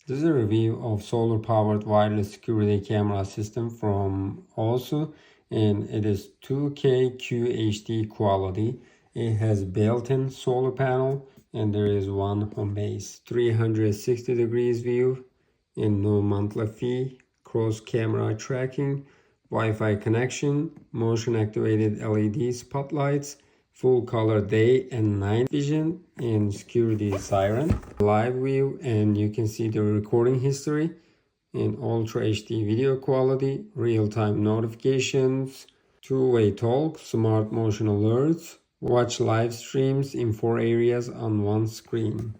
This is a review of solar powered wireless security camera system from AOSU, and it is 2K QHD quality. It has built-in solar panel and there is one Homebase 360 degrees view and no monthly fee, cross camera tracking, Wi-Fi connection, motion activated LED spotlights, full color day and night vision, and security siren, live view, and you can see the recording history in Ultra HD video quality, real-time notifications, two-way talk, smart motion alerts, watch live streams in 4 areas on one screen.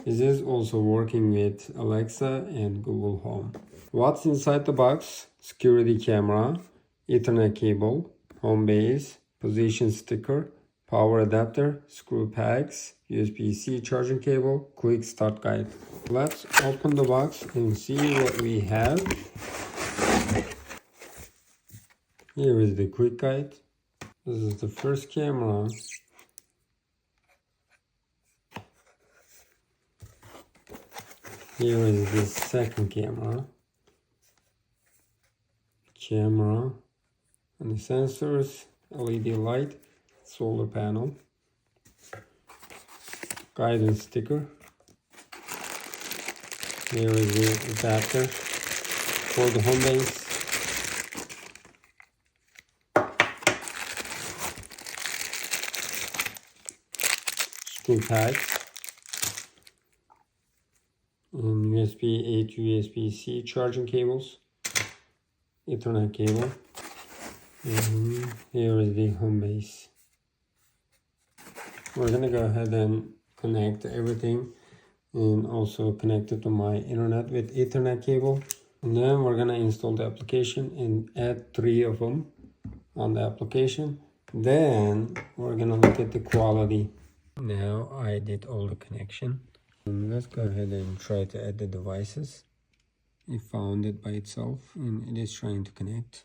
This is also working with Alexa and Google Home. What's inside the box? Security camera, Ethernet cable, Homebase, position sticker, power adapter, screw packs, USB-C charging cable, quick start guide. Let's open the box and see what we have. Here is the quick guide. This is the first camera. Here is the second camera. Camera and the sensors, LED light, solar panel, guidance sticker. Here is the adapter for the Homebase. Screw pads and USB-A to USB-C charging cables, Ethernet cable, and here is the Homebase. We're gonna go ahead and connect everything and also connect it to my internet with Ethernet cable, and then we're gonna install the application and add 3 of them on the application. Then we're gonna look at the quality. Now I did all the connection. And let's go ahead and try to add the devices. It found it by itself and it is trying to connect.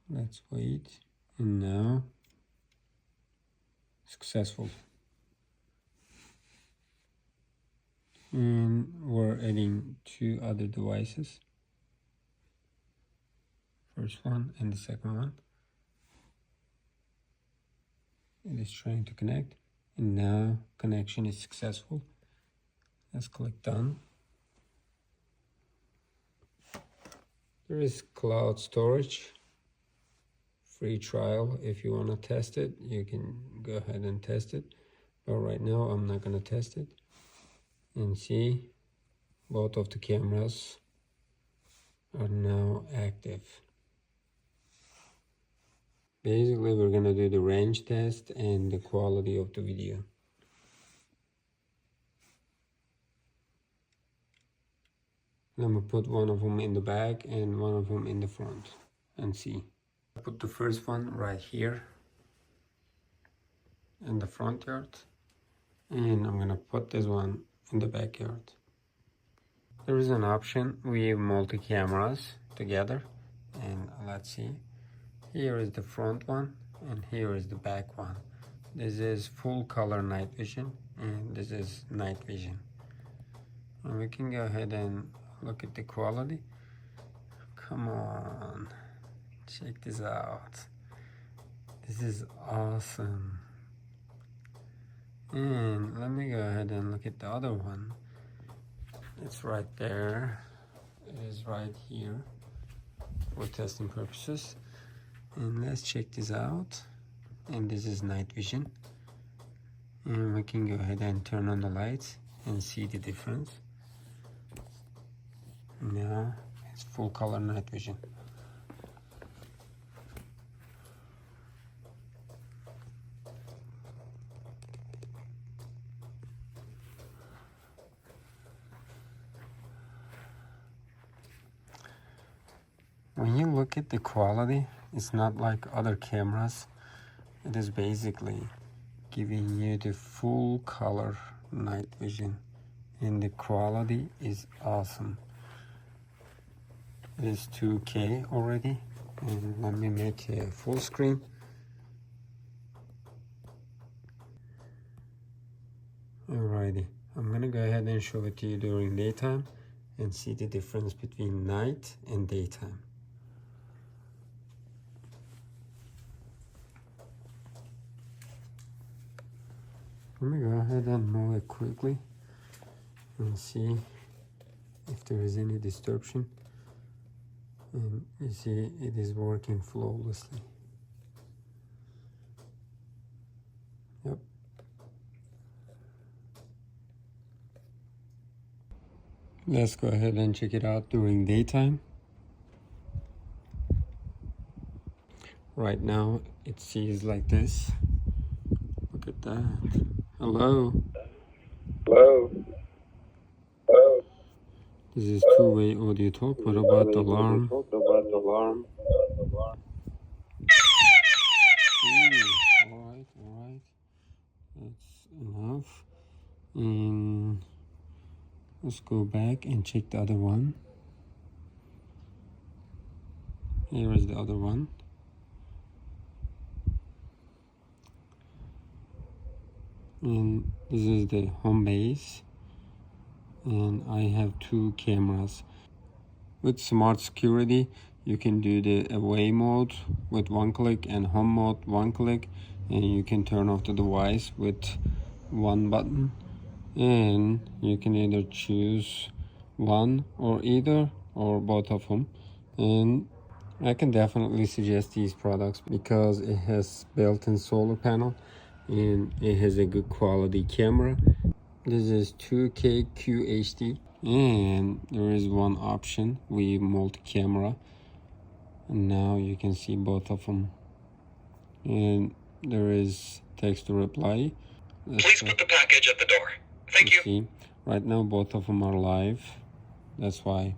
Let's wait. And now successful. And we're adding 2 other devices. First one and the second one. It is trying to connect, and now connection is successful. Let's click done. There is cloud storage, free trial. If you want to test it, you can go ahead and test it, but right now I'm not going to test it. And see, both of the cameras are now active. Basically, we're going to do the range test and the quality of the video. I'm going to put one of them in the back and one of them in the front and see. I put the first one right here in the front yard, and I'm going to put this one in the backyard. There is an option with multi-cameras together, and let's see. Here is the front one and here is the back one. This is full color night vision and this is night vision. And we can go ahead and look at the quality. Come on, check this out. This is awesome. And let me go ahead and look at the other one. It's right there. It is right here for testing purposes. And let's check this out. And this is night vision. And we can go ahead and turn on the lights and see the difference. Now it's full color night vision. When you look at the quality, it's not like other cameras. It is basically giving you the full color night vision, and the quality is awesome. It is 2K already, and let me make a full screen. Alrighty, I'm gonna go ahead and show it to you during daytime and see the difference between night and daytime. Let me go ahead and move it quickly and see if there is any disruption. And you see it is working flawlessly. Yep. Let's go ahead and check it out during daytime. Right now it sees like this. Look at that. Hello. Hello. Hello. This is two-way audio talk. What about the alarm? What about the alarm? Alright. That's enough. And let's go back and check the other one. Here is the other one. And this is the Homebase. And I have two cameras. With smart security, you can do the away mode with one click and home mode one click, and you can turn off the device with one button, and you can either choose one or either or both of them. And I can definitely suggest these products because it has built-in solar panel and it has a good quality camera. This is 2K QHD, and there is one option, we multi-camera, and now you can see both of them. And there is text to reply. Please put the package at the door. Thank you. See, right now both of them are live. That's why